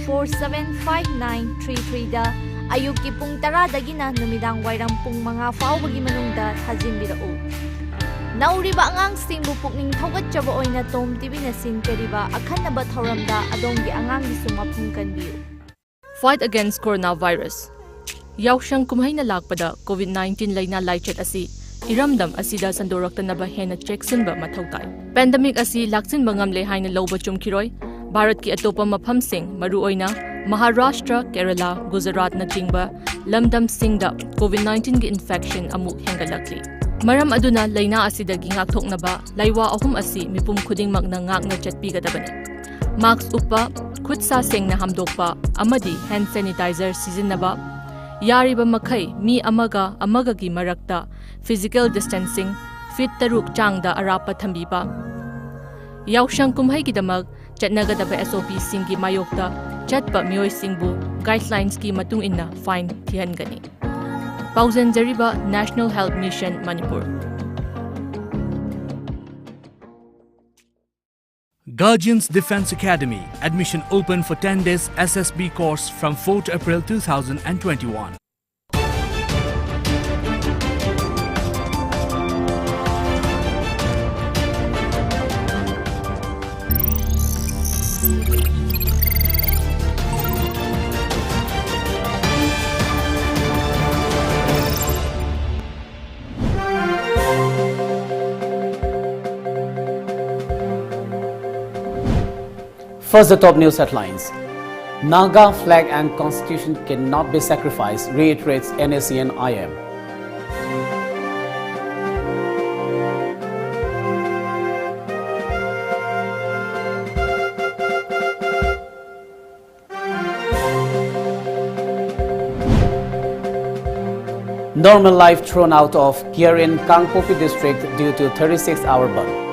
0475933 ayuki pung 10 dagina numidang wairang pung mga faawagi manungda thajinbirao. Nauriba angangsingbu pukning thawgatjaba oina TOMTV na sinkariba akhanaba thauramda adonggi angangi sumapung kanbiu. Fight against coronavirus. Yaushang kumhay na lakpada COVID-19 laina laichet asi iramdam asida sandoraktanaba hena cheksinba mathawtai. Pandemic asi laksinba ngamle haina lawba chumkiroi Bharat ki atopa maphamsing maruoina Maharashtra, Kerala, Gujarat na tingba lamdam singda COVID-19 gi infection amuk hengalakli. Maram aduna laina asidagi ngakthoknaba laiwa ahum asi mipum khudingmak na ngakna chatpigadabani. Mask uppa, khutsa sengna hamdokpa amadi hand sanitizer sizinaba yariba makai mi amaga gi marakta physical distancing feet taruk changda arapa thambiba. Yaushang kumhay gidamak chatnagadaba SOP singi mayokta chatpa miyoi singbu guidelines ki matung inna fine thihangani. Pauzen Jariba National Health Mission Manipur. Guardians Defense Academy admission open for 10 days SSB course from 4th April 2021. First, the top news headlines. Naga flag and constitution cannot be sacrificed, reiterates NACN IM. Normal life thrown out of gear in Kangpokpi district due to 36-hour bandh.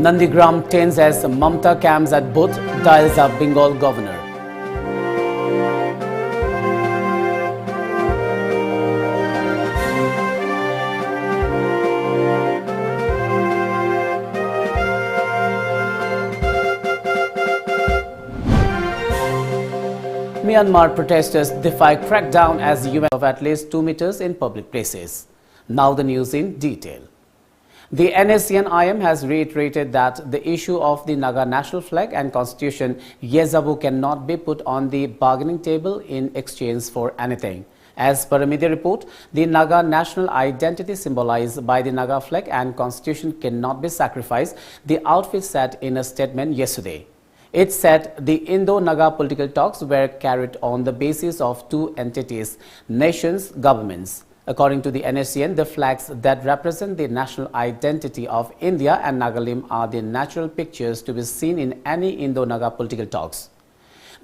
Nandigram tens as Mamta camps at both dials of Bengal governor. Myanmar protesters defy crackdown as UN of at least 2 meters in public places. Now the news in detail. The NACN IM has reiterated that the issue of the Naga national flag and constitution Yezabu cannot be put on the bargaining table in exchange for anything. As per a media report, the Naga national identity symbolized by the Naga flag and constitution cannot be sacrificed, the outfit said in a statement yesterday. It said the Indo-Naga political talks were carried on the basis of two entities, nations, governments. According to the NACN, the flags that represent the national identity of India and Nagalim are the natural pictures to be seen in any Indo-Naga political talks.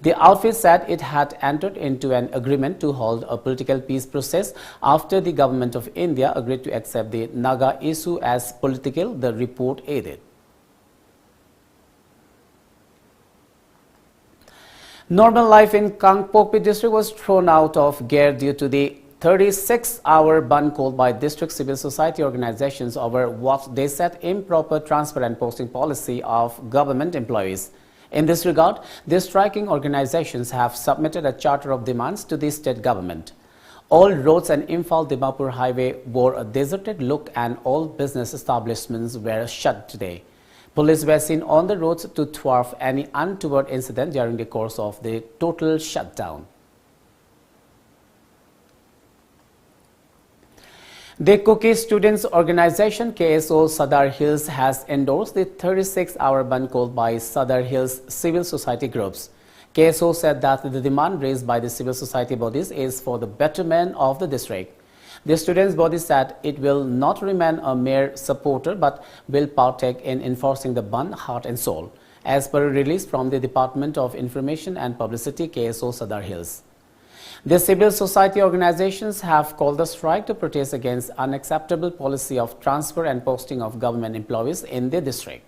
The outfit said it had entered into an agreement to hold a political peace process after the government of India agreed to accept the Naga issue as political, the report added. Normal life in Kangpokpi district was thrown out of gear due to the 36-hour bandh called by district civil society organizations over what they said improper transfer and posting policy of government employees. In this regard, the striking organizations have submitted a charter of demands to the state government. All roads and Imphal-Dimapur highway bore a deserted look and all business establishments were shut today. Police were seen on the roads to thwart any untoward incident during the course of the total shutdown. The Cookie Students Organization KSO Sadar Hills has endorsed the 36-hour bandh called by Sadar Hills civil society groups. KSO said that the demand raised by the civil society bodies is for the betterment of the district. The students' body said it will not remain a mere supporter but will partake in enforcing the bandh heart and soul, as per a release from the Department of Information and Publicity KSO Sadar Hills. The civil society organizations have called the strike to protest against unacceptable policy of transfer and posting of government employees in the district.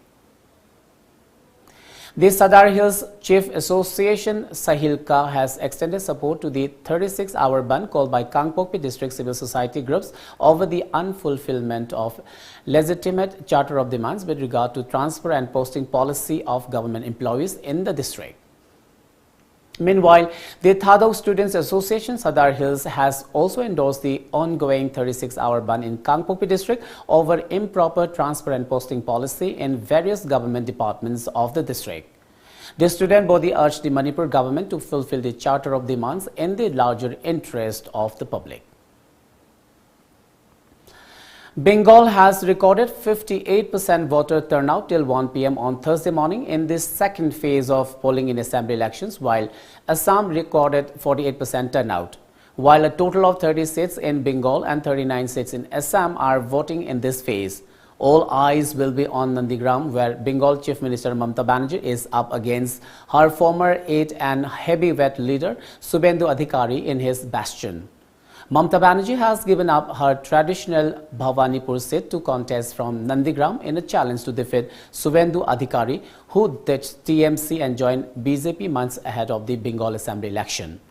The Sadar Hills Chief Association Sahilka has extended support to the 36-hour bandh called by Kangpokpi district civil society groups over the unfulfillment of legitimate charter of demands with regard to transfer and posting policy of government employees in the district. Meanwhile, the Thadok Students Association Sadar Hills has also endorsed the ongoing 36-hour bandh in Kangpokpi district over improper transfer and posting policy in various government departments of the district. The student body urged the Manipur government to fulfill the charter of demands in the larger interest of the public. Bengal has recorded 58% voter turnout till 1 p.m. on Thursday morning in this second phase of polling in assembly elections, while Assam recorded 48% turnout. While a total of 30 seats in Bengal and 39 seats in Assam are voting in this phase, all eyes will be on Nandigram, where Bengal Chief Minister Mamata Banerjee is up against her former aide and heavyweight leader Subendu Adhikari in his bastion. Mamata Banerjee has given up her traditional Bhawanipur seat to contest from Nandigram in a challenge to defeat Subendu Adhikari, who ditched TMC and joined BJP months ahead of the Bengal Assembly election.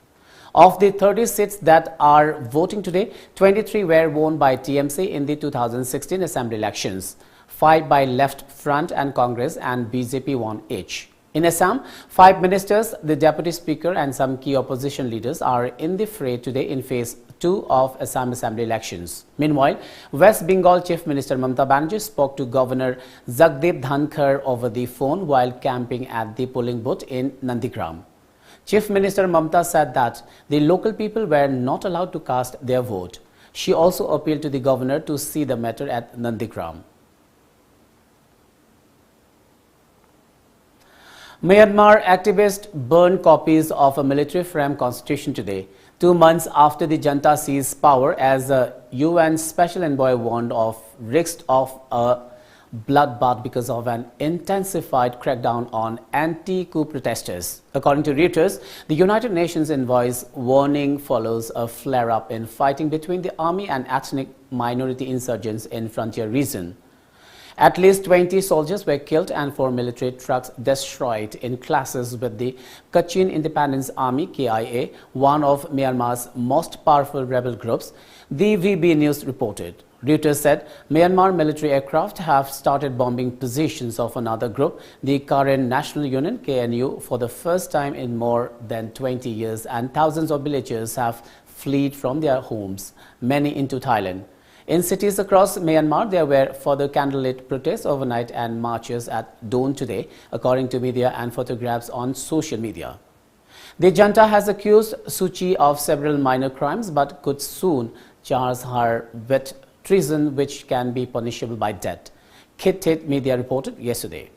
Of the 30 seats that are voting today, 23 were won by TMC in the 2016 Assembly elections. 5 by Left Front and Congress and BJP won each. In Assam, 5 ministers, the Deputy Speaker and some key opposition leaders are in the fray today in phase 2 of Assam Assembly elections. Meanwhile, West Bengal Chief Minister Mamata Banerjee spoke to Governor Jagdeep Dhankar over the phone while camping at the polling booth in Nandigram. Chief Minister Mamata said that the local people were not allowed to cast their vote. She also appealed to the governor to see the matter at Nandigram. Myanmar activists burned copies of a military-framed constitution today, 2 months after the junta seized power, as a UN Special Envoy warned of risks of a bloodbath because of an intensified crackdown on anti-coup protesters. According to Reuters, the United Nations envoy's warning follows a flare-up in fighting between the army and ethnic minority insurgents in frontier region. At least 20 soldiers were killed and 4 military trucks destroyed in clashes with the Kachin Independence Army KIA, one of Myanmar's most powerful rebel groups, the VB News reported. Reuters said Myanmar military aircraft have started bombing positions of another group, the Karen National Union KNU, for the first time in more than 20 years, and thousands of villagers have fled from their homes, many into Thailand. In cities across Myanmar, there were further candlelit protests overnight and marches at dawn today, according to media and photographs on social media. The junta has accused Suu Kyi of several minor crimes but could soon charge her with treason, which can be punishable by death, Kit Tit media reported yesterday.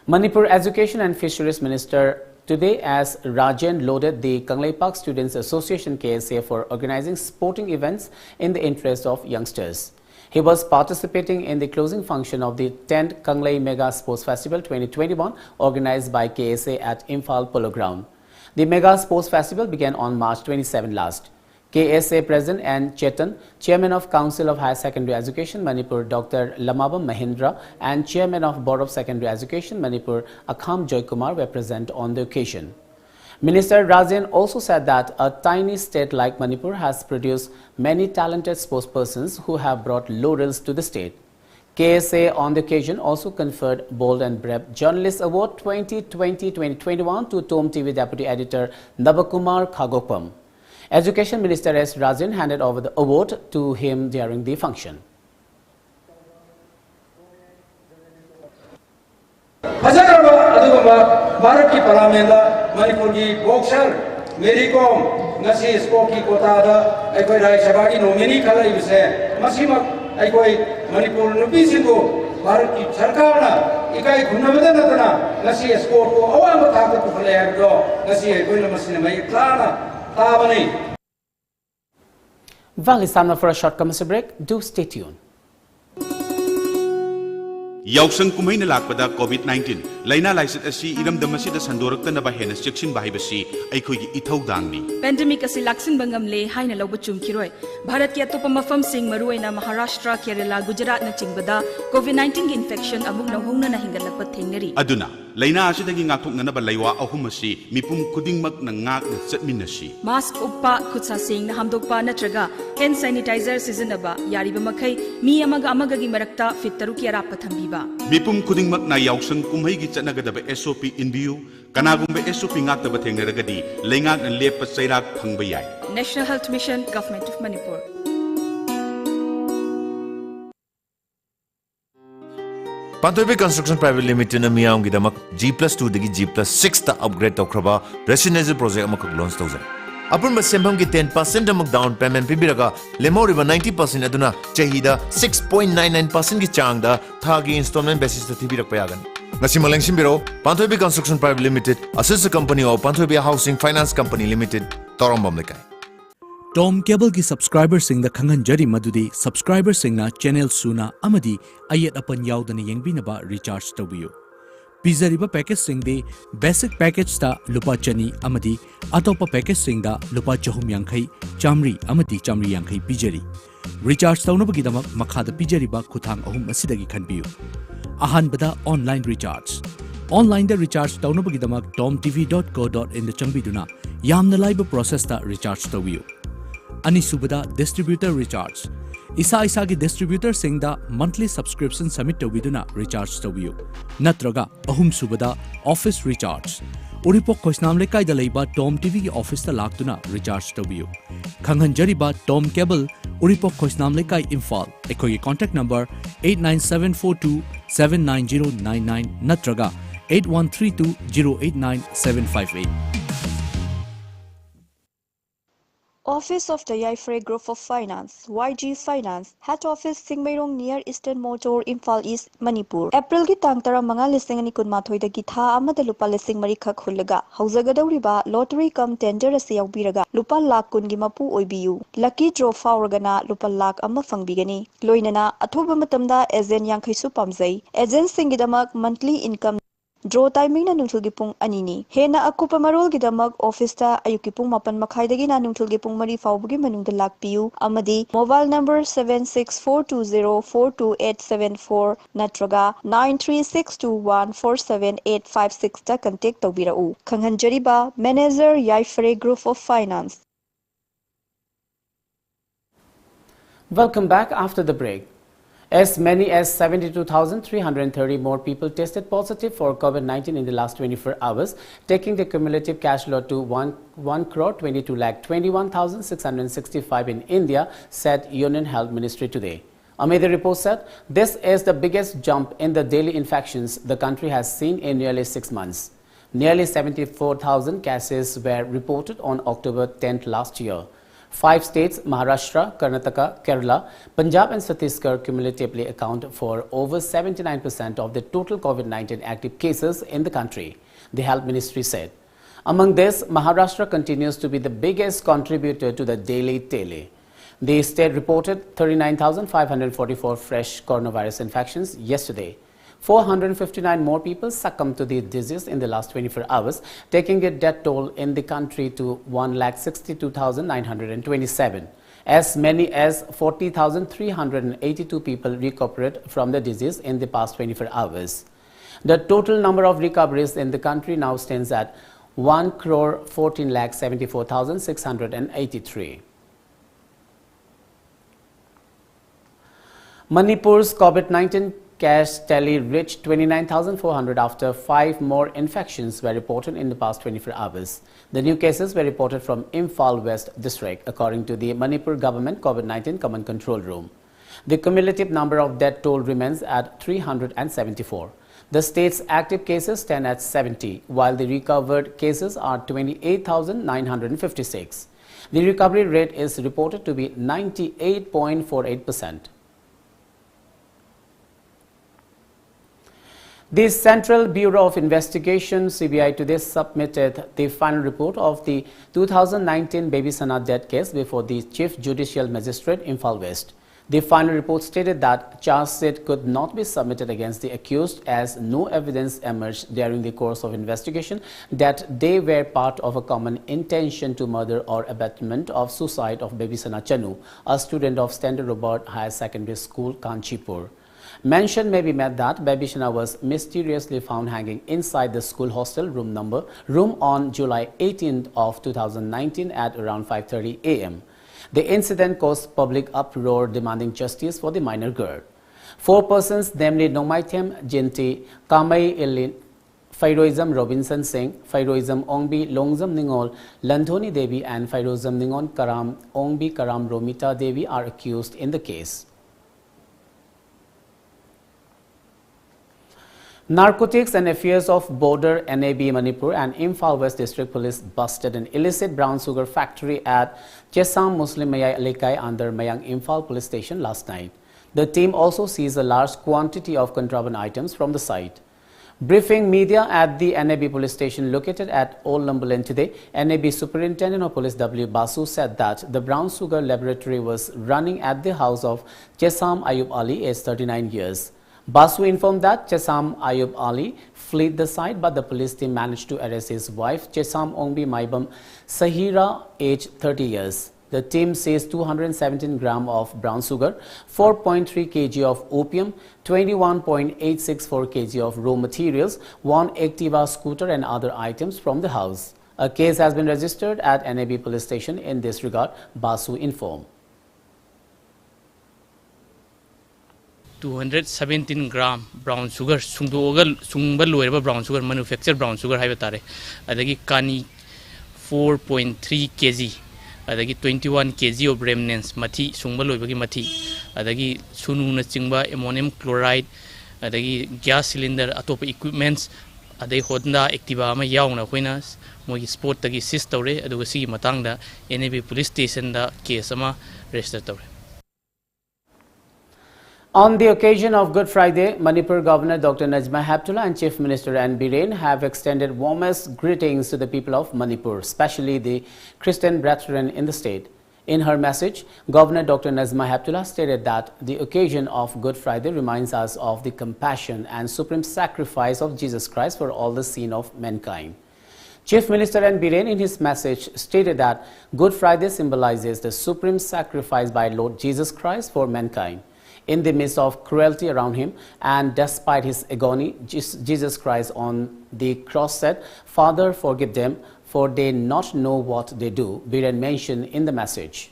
Manipur Education and Fisheries Minister today as Rajan loaded the Kangleipak Students Association KSA for organizing sporting events in the interest of youngsters. He was participating in the closing function of the 10th Kanglei Mega Sports Festival 2021 organized by KSA at Imphal Polo Ground. The Mega Sports Festival began on March 27 last. KSA President N. Chetan, Chairman of Council of Higher Secondary Education Manipur Dr. Lamabam Mahindra and Chairman of Board of Secondary Education Manipur Akham Joykumar were present on the occasion. Minister Rajan also said that a tiny state like Manipur has produced many talented sportspersons who have brought laurels to the state. KSA on the occasion also conferred Bold and Brave Journalist Award 2020-2021 to TOMTV Deputy Editor Nabakumar Khagopam. Education Minister S. Rajan handed over the award to him during the function. Bharat ki Parliament Manipur ki boxer Mary Kom ngasi sport ki kota da aikoi Rajya Sabha ki nominee khalai bise masima aikoi Manipur nupi singo Bharat ki sarkar na ikai gunna natana ngasi sport ko awang thak ko khalai do ngasi aikoi na masina mai klana tabani. Well, it's time now for a short commercial break. Do stay tuned. Yausang kumay na lakpada COVID-19 laina laiset asi iramdam asida sandoraktana hena section bahibasi ay koy ithawdangni Pandemic asi laksin bangamle haina lawba chumkiroi Bharat ki atopa mafam sing maruaina Maharashtra Kerala Gujarat na chingbada COVID-19 infection amuk nawhongna na hingalakpa thengnari aduna laina asidagi ngakthoknana ba laiwa ahum asi mipum kudingmak na ngak na chatminasi mask uppa khutsa sing na hamdokpa natraga hand sanitizer sizinaba yariba makhai mi amaga gi marakta fit taruki arapa thambiba mipum kudingmak na yausang kumay gi chanagadaba SOP inbiu kanagumba SOP ngaktaba thengnaragadi laingak na lepa chairak phangba yai National Health Mission Government of Manipur Kangpokpi Construction Private Limited na miyam gidamak G+2 dagi G+6 ta upgrade tawkraba residential project amakak launch tawzai. Apun masembam gi 10% amak down payment pibiraga lemoriba 90% aduna chahida 6.99% gi changda thagi installment basis ta thibirak payagan. Ngasi malengsim biro Kangpokpi Construction Private Limited associate company of Kangpokpi Housing Finance Company Limited Torambam lekai. Tom Cable ki subscriber sing the Kangan Jari Madudi subscriber sing na channel suna amadi ayat apan yaudana yengbina ba recharge tawiyo. Pizariba package sing de basic package ta lupa chani amadi atopa package sing da lupa chahum yankai chamri amadi chamri yankai pizari. Recharge tawnaba gidamak makhada pizariba kuthang ahum asidagi khanbiyo. Ahan bada online recharge. Online da recharge tawnaba gidamak tomtv.co.in da changbiduna yamna laiba process ta recharge tawiyo. Anisubada distributor recharge. Isa gi distributor singda monthly subscription submit tawiduna recharge tawiyo. Natraga ahum subada office recharge. Uripok khoisnam lekai da leiba TOMTV gi office ta laktuna recharge tawiyo. Khanghanjariba Tom Cable Uripok khoisnam lekai Imphal. Ekoi contact number 89742790999 natraga 8132089758. Office of the Yaifre Group of Finance, YG Finance, Head Office Singmairong near Eastern Motor, Imphal East, Manipur. April ki tang tara mga listing ni kunmathoi da githa amada lupa listing marikha khulaga. Hauzagadauriba lottery cum tender asi yaubiraga. Lupa lakh kun gi mapu oibiyu. Lucky draw fauragana lupa lakh amma fangbigani. Loinana athoba matamda agent yankhaisu pamjai. Agent singidamak monthly income Draw timing na nungthul gi pung anini. Hena akupa marol gi damak office ta ayuki pung mapan makhai dagi na nungthul gi pung mari fawbugi manungda lakpiyu. Amadi mobile number 7642042874 natraga 9362147856 ta contact tawbirau. Khanghanjariba Manager Yaifre Group of Finance. Welcome back after the break. As many as 72,330 more people tested positive for COVID-19 in the last 24 hours, taking the cumulative cash load to 1,22,21,665 in India, said Union Health Ministry today. Amid the report said, this is the biggest jump in the daily infections the country has seen in nearly 6 months. Nearly 74,000 cases were reported on October 10th last year. 5 states, Maharashtra, Karnataka, Kerala, Punjab and Chhattisgarh cumulatively account for over 79% of the total COVID-19 active cases in the country, the Health Ministry said. Among this, Maharashtra continues to be the biggest contributor to the daily tally. The state reported 39,544 fresh coronavirus infections yesterday. 459 more people succumbed to the disease in the last 24 hours, taking the death toll in the country to 1,62,927. As many as 40,382 people recovered from the disease in the past 24 hours. The total number of recoveries in the country now stands at 1,14,74,683. Manipur's COVID-19 cash tally reached 29,400 after 5 more infections were reported in the past 24 hours. The new cases were reported from Imphal West District, according to the Manipur Government COVID-19 Command Control Room. The cumulative number of death toll remains at 374. The state's active cases stand at 70, while the recovered cases are 28,956. The recovery rate is reported to be 98.48%. The Central Bureau of Investigation (CBI) today submitted the final report of the 2019 Baby Sana death case before the Chief Judicial Magistrate, Imphal West. The final report stated that charge sheet could not be submitted against the accused as no evidence emerged during the course of investigation that they were part of a common intention to murder or abetment of suicide of baby Sana Chanu, a student of Standard Robert Higher Secondary School, Kanchipur. Mention may be made that baby Sana was mysteriously found hanging inside the school hostel room on July 18th of 2019 at around 5:30 a.m. The incident caused public uproar demanding justice for the minor girl. 4 persons, namely Nomaitem Jinti, Kamai Ilin, Fairoizam Robinson Singh, Fairoizam Ongbi Longzam Ningol, Landhoni Devi and Fairoizam Ningon Karam Ongbi Karam Romita Devi are accused in the case. Narcotics and Affairs of Border NAB Manipur and Imphal West District Police busted an illicit brown sugar factory at Chesam Muslim Mayai Alikai under Mayang Imphal Police Station last night. The team also seized a large quantity of contraband items from the site. Briefing media at the NAB Police Station located at Old Lambulen today, NAB Superintendent of Police W. Basu said that the brown sugar laboratory was running at the house of Chesam Ayub Ali, aged 39 years. Basu informed that Chesam Ayub Ali fled the site, but the police team managed to arrest his wife, Chesam Ongbi Maibam Sahira, aged 30 years. The team seized 217 grams of brown sugar, 4.3 kg of opium, 21.864 kg of raw materials, 1 Activa scooter and other items from the house. A case has been registered at NAB Police Station in this regard, Basu informed. 217 gram brown sugar sungba brown sugar manufactured brown sugar haiba tare adagi kani 4.3 kg adagi 21 kg of remnants mathi sungba loibagi mathi adagi sunu na chingba ammonium chloride adagi gas cylinder atop equipments adai Honda Activa ama yauna hoina moi sport tagi sis tawre aduga sigi matangda NAB police station da case ama register tawre. On the occasion of Good Friday, Manipur Governor Dr. Najma Heptullah and Chief Minister N. Biren have extended warmest greetings to the people of Manipur, especially the Christian brethren in the state. In her message, Governor Dr. Najma Heptullah stated that the occasion of Good Friday reminds us of the compassion and supreme sacrifice of Jesus Christ for all the sin of mankind. Chief Minister N. Biren in his message stated that Good Friday symbolizes the supreme sacrifice by Lord Jesus Christ for mankind. In the midst of cruelty around him and despite his agony, Jesus Christ on the cross said, "Father, forgive them, for they not know what they do," Biren mentioned in the message.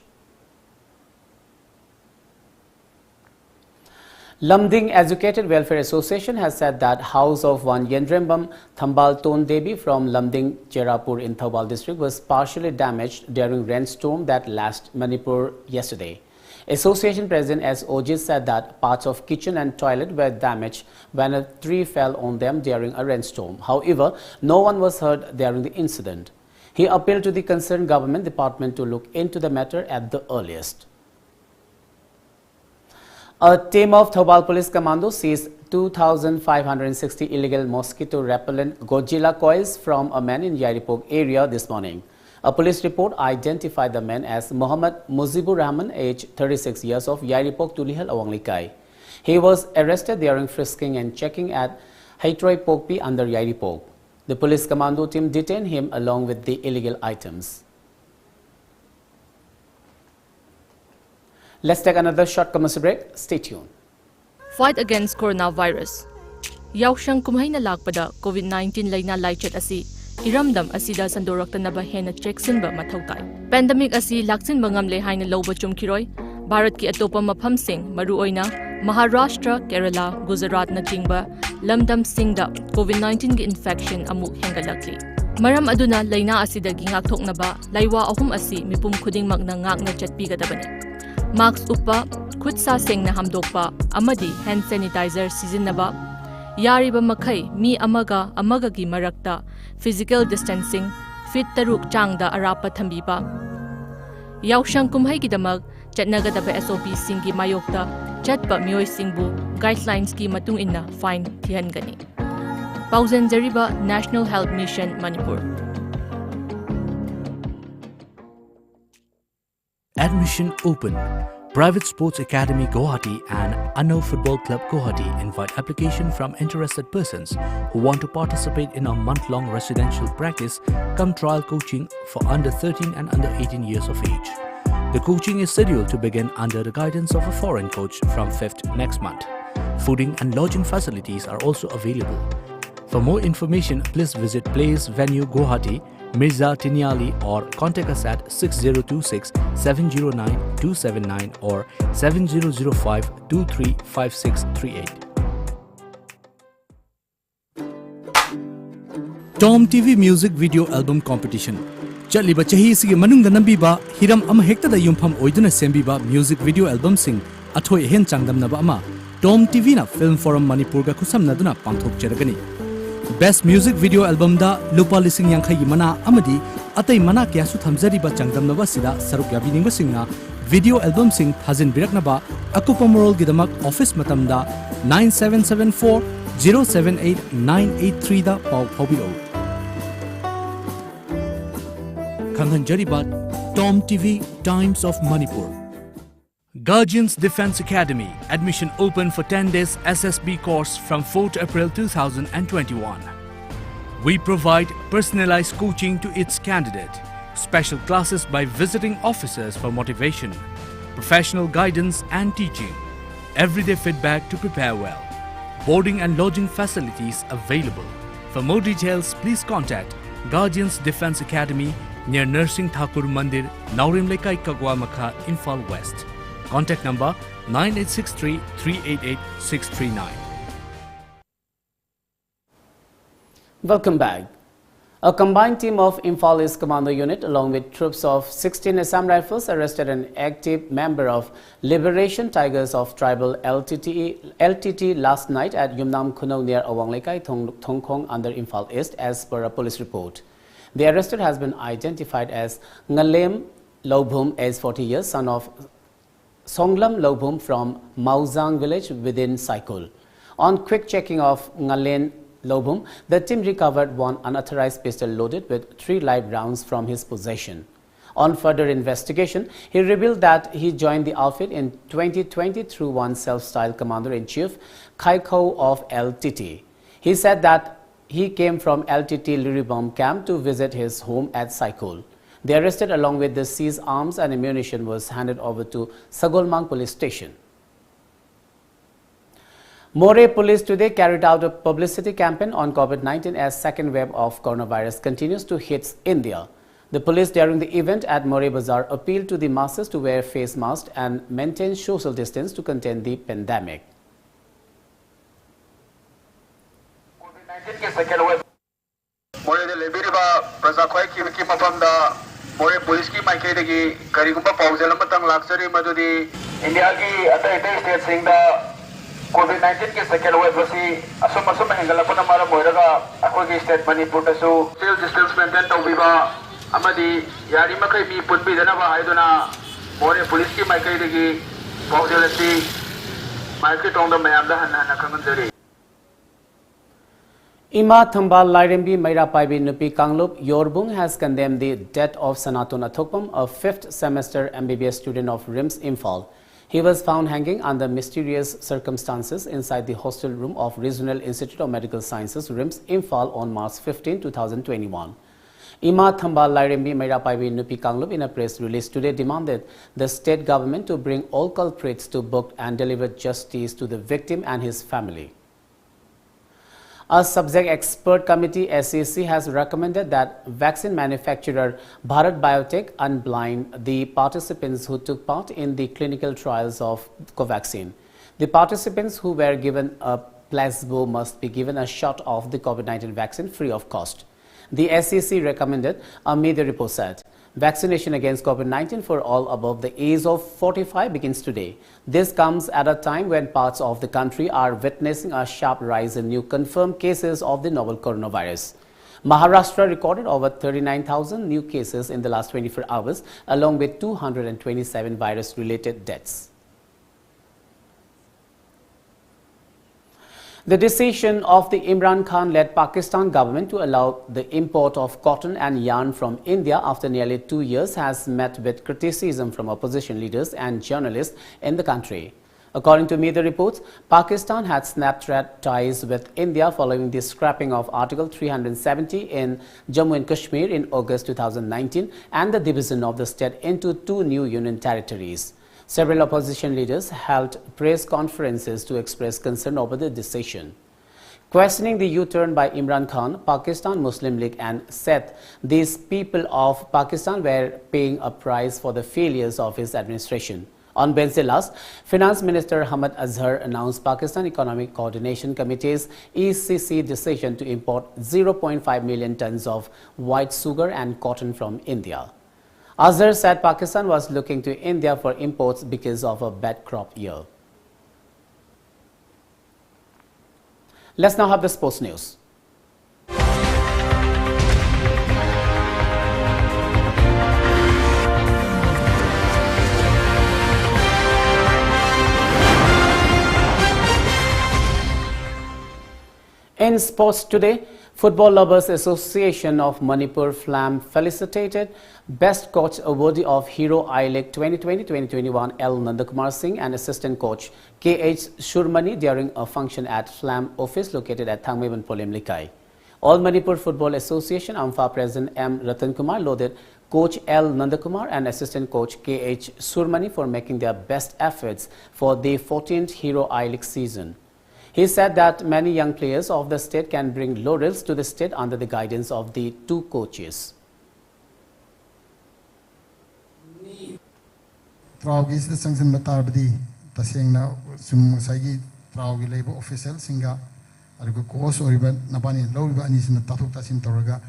Lamding Educated Welfare Association has said that house of one Yendrembam Thambal Ton Devi from Lamding, Cherapur in Thobal district was partially damaged during rainstorm that lashed Manipur yesterday. Association President S. Ojit said that parts of kitchen and toilet were damaged when a tree fell on them during a rainstorm. However, no one was hurt during the incident. He appealed to the concerned government department to look into the matter at the earliest. A team of Thobal Police Commando seized 2,560 illegal mosquito repellent Godzilla coils from a man in Yaripok area this morning. A police report identified the man as Muhammad Muzibur Rahman, aged 36 years, of Yaripok Tulihal Awanglikay. He was arrested during frisking and checking at Kangpokpi under Yaripok. The police commando team detained him along with the illegal items. Let's take another short commercial break. Stay tuned. Fight against coronavirus. Yaushang kumhaina lakpada COVID-19 laina laichet asi iramdam asida sandoraktanaba hena cheksinba mathau tai. Pandemic asi laksin bangamle haina loba chumkhiroi. Bharat ki atopa maphamsing maruoina Maharashtra, Kerala, Gujarat na tingba lamdam singda COVID-19 ki infection amuk hengalakli. Maram aduna laina asida gi ngakthoknaba laiwa ahum asi mipum khuding magna ngakna chatpigadabani. Mask uppa, khutsa sengna hamdokpa amadi hand sanitizer sijinnaba Yariba makai mi amaga gi marakta physical distancing feet taruk changda arapa thambiba Yaushang kumhai gi damag chatnagadaba SOP singi mayokta chatpa mioi singbu guidelines ki matung inna fine thihangani Pauzen Jariba National Health Mission Manipur. Admission open. Private Sports Academy Guwahati and Anno Football Club Guwahati invite application from interested persons who want to participate in a month-long residential practice cum trial coaching for under 13 and under 18 years of age. The coaching is scheduled to begin under the guidance of a foreign coach from 5th next month. Fooding and lodging facilities are also available. For more information, please visit Place Venue Guwahati, Mirza Tiniali, or contact us at 6026 709 279 or 7005 235638. TOMTV Music Video Album Competition. Chaliba chahi sigi manungda nambiba hiram ama hekta da yumpham oiduna sembiba music video album sing athoi hen changdamnaba ama TOMTV na Film Forum Manipur ga khusamnaduna pangthok cheragani. Best Music Video Album da lupa lising yang khayi mana amadi atai mana kya su thamjariba changdamnaba sida saruk yabiningba singna video album sing thajin biraknaba akupamorol gidamak office matamda 9774 078 983 da paw phobiro. Kanghanjariba TOMTV Times of Manipur. Guardians Defense Academy. Admission open for 10 days SSB course from 4th April 2021. We provide personalized coaching to its candidate, special classes by visiting officers for motivation, professional guidance and teaching, everyday feedback to prepare well, boarding and lodging facilities available. For more details, please contact Guardians Defense Academy near Nursing Thakur Mandir, Naurim Lekai Kagwa Makha, Imphal West. Contact number 9863 388 639. Welcome back. A combined team of Imphal East Commando Unit along with troops of 16 Assam Rifles arrested an active member of Liberation Tigers of Tribal LTT last night at Yumnam Kuno near Awanglekai, Thongkong under Imphal East as per a police report. The arrested has been identified as Ngalem Lobhum, age 40 years, son of Songlam Lobhum from Mauzang village within Saikul. On quick checking of Ngalen Lobhum, the team recovered one unauthorized pistol loaded with 3 live rounds from his possession. On further investigation, he revealed that he joined the outfit in 2020 through one self-styled commander-in-chief, Kaikho of LTT. He said that he came from LTT Liribom camp to visit his home at Saikul. The arrested along with the seized arms and ammunition was handed over to Sagolmang police station. More police today carried out a publicity campaign on COVID-19 as second wave of coronavirus continues to hit India. The police during the event at More Bazaar appealed to the masses to wear face masks and maintain social distance to contain the pandemic. COVID-19 के second wave More the lebiriba prasakhoi ki mafamda More police ki maikhe degi karigumba paujal matang laksari madudi India ki atai state singda COVID-19 के second wave asi asum hengalapuna mara moiraga akoi state Manipur tasu social distance maintain tawbiba amadi yari makai mi punbi dana ba haiduna More police ki maikhe degi paujal asi maikhe tongda mayamda hanna khanganjari. Ima Thambal Lairembi Mairapaibi Nupi Kanglup Yorbung has condemned the death of Sanatun Athokpam, a 5th semester MBBS student of RIMS Imphal. He was found hanging under mysterious circumstances inside the hostel room of Regional Institute of Medical Sciences RIMS Imphal on March 15, 2021. Ima Thambal Lairembi Mairapaibi Nupi Kanglup in a press release today demanded the state government to bring all culprits to book and deliver justice to the victim and his family. A subject expert committee SEC has recommended that vaccine manufacturer Bharat Biotech unblind the participants who took part in the clinical trials of Covaxin. The participants who were given a placebo must be given a shot of the COVID-19 vaccine free of cost. The SEC recommended, a media report said. Vaccination against COVID-19 for all above the age of 45 begins today. This comes at a time when parts of the country are witnessing a sharp rise in new confirmed cases of the novel coronavirus. Maharashtra recorded over 39,000 new cases in the last 24 hours, along with 227 virus-related deaths. The decision of the Imran Khan-led Pakistan government to allow the import of cotton and yarn from India after nearly 2 years has met with criticism from opposition leaders and journalists in the country. According to media reports, Pakistan had snapped ties with India following the scrapping of Article 370 in Jammu and Kashmir in August 2019 and the division of the state into 2 new union territories. Several opposition leaders held press conferences to express concern over the decision. Questioning the U-turn by Imran Khan, Pakistan Muslim League and said these people of Pakistan were paying a price for the failures of his administration. On Wednesday last, Finance Minister Hamad Azhar announced Pakistan Economic Coordination Committee's ECC decision to import 0.5 million tons of white sugar and cotton from India. Azhar said Pakistan was looking to India for imports because of a bad crop year. Let's now have the sports news. In sports today, Football Lovers Association of Manipur FLAM felicitated Best Coach awardee of Hero I-League 2020-2021 L. Nandakumar Singh and Assistant Coach K.H. Shurmani during a function at FLAM office located at Thangmaiban Polem Likai. All Manipur Football Association AMFA President M. Ratan Kumar lauded Coach L. Nandakumar and Assistant Coach K.H. Shurmani for making their best efforts for the 14th Hero I-League season. He said that many young players of the state can bring laurels to the state under the guidance of the 2 coaches. Traugi the sanction matarbdi tasengna sum sagi traugi labor official singa argo course or even nabani low anis na tatuk tasin toraga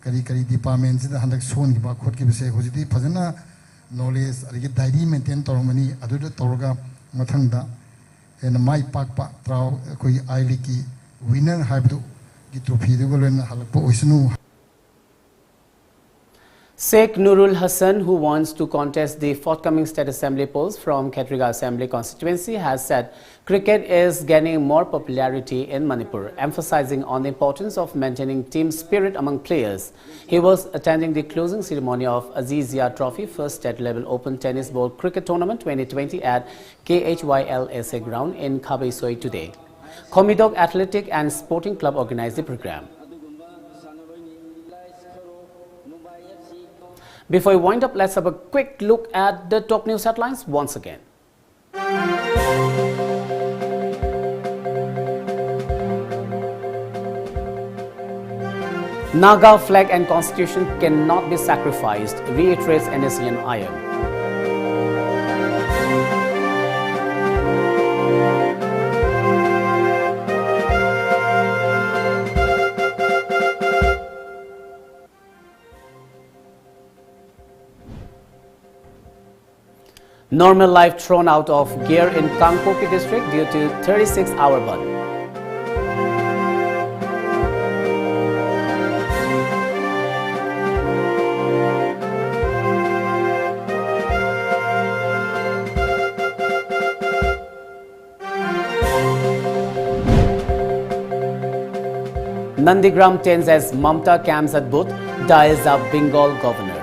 kari departments the handak son giba khot ki bise hojiti phajana knowledge arigi diary maintain tormani adu toraga mathangda and my pakpa trau koi I-League ki winner habdu ki trophy du golen halakpo oisnu. Sheikh Nurul Hassan, who wants to contest the forthcoming state assembly polls from Khatriga Assembly constituency, has said cricket is gaining more popularity in Manipur, emphasizing on the importance of maintaining team spirit among players. He was attending the closing ceremony of Azizia Trophy First State Level Open Tennis Ball Cricket Tournament 2020 at KHYLSA ground in Khabaisoi today. Komidok Athletic and Sporting Club organized the program. Before we wind up, let's have a quick look at the top news headlines once again. Naga flag and constitution cannot be sacrificed, reiterates NSCN IM. Normal life thrown out of gear in Kangpokpi district due to 36-hour bandh. Nandigram tends as Mamta camps at both dials up Bengal governor.